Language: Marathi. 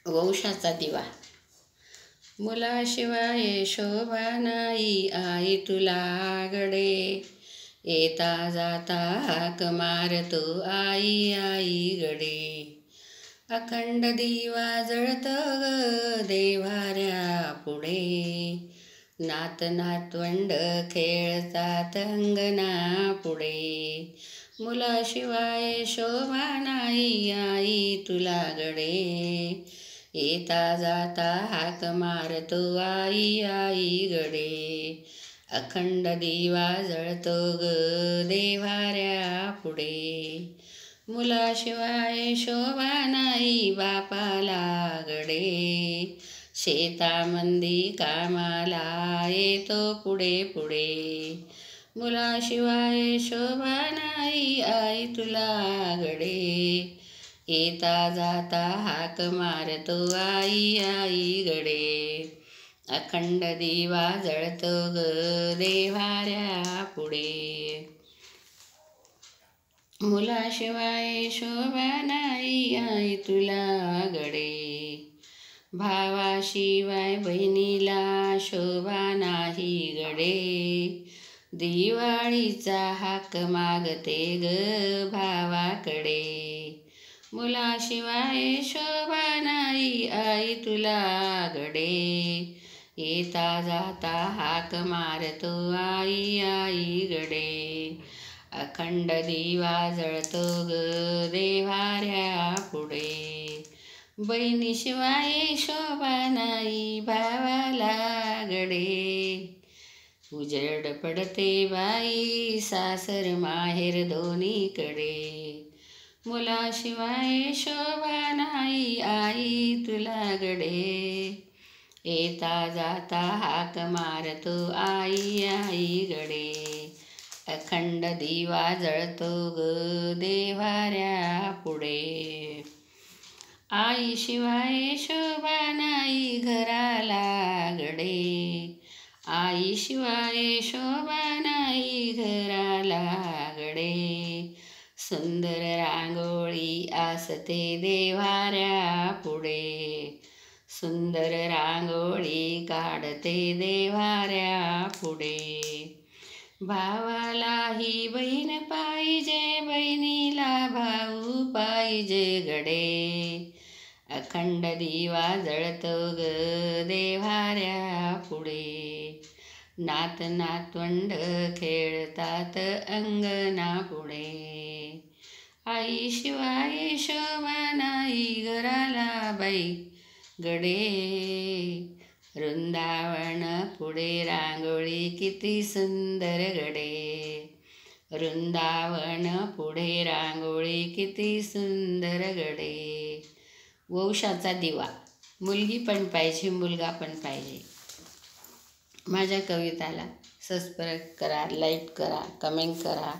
वंशाचा दिवा. मुलाशिवाय शोभा नाही आई तुला गडे, येता जाता हाक मारतो आई आई गडे. अखंड दिवा जळतो ग देव्हाऱ्या पुढे, नात नातवंड खेळतात अंगणा पुढे. मुलाशिवाय शोभा नाही आई तुला गडे, येता जाता हाक मारतो आई आई गडे. अखंड दिवा जळतो ग देव्हाऱ्या पुढे, मुलाशिवाय शोभा नाही बापाला गडे, शेतामंदी कामाला येतो पुढे पुढे. मुलाशिवाय शोभा नाही आई तुला गडे, येता जाता हाक मारतो आई आई गडे. अखंड दिवा जळतो ग देव्हाऱ्या पुढे, मुलाशिवाय शोभा नाही आई तुला गडे. भावाशिवाय बहिणीला शोभा नाही गडे, दिवाळीचा हाक मागते ग भावाकडे. मुलाशिवाय शोभा नाही आई तुला गडे, येता जाता हाक मारतो आई आई गडे. अखंड दिवा जळतो ग देव्हाऱ्या पुढे, बहिणीशिवाय शोभा नाही भावाला गडे. उजेड पडते बाई सासर माहेर दोन्हीकडे, मुलाशिवाय शोभा नाही आई तुला गडे, येता जाता हाक मारतो आई आई गडे. अखंड दिवा जळतो ग देव्हाऱ्या पुढे, आईशिवाय शोभा नाही घराला गडे, आईशिवाय शोभा नाही घराला गडे. सुंदर रांगोळी असते देव्हाऱ्या पुढे, सुंदर रांगोळी काढते देव्हाऱ्या पुढे. भावालाही बहीण पाहिजे, बहिणीला भाऊ पाहिजे गडे. अखंड दिवा जळतो ग देव्हाऱ्या पुढे, नात नातवंड खेळतात अंगणा पुढे. आईशिवाय शोभा नाही घराला बाई गडे, वृंदावन पुढे रांगोळी किती सुंदर गडे. वृंदावन पुढे रांगोळी किती सुंदर गडे. वंशाचा दिवा. मुलगी पण पाहिजे, मुलगा पण पाहिजे. माझ्या कविताला सबस्क्राईब करा, लाईक करा, कमेंट करा.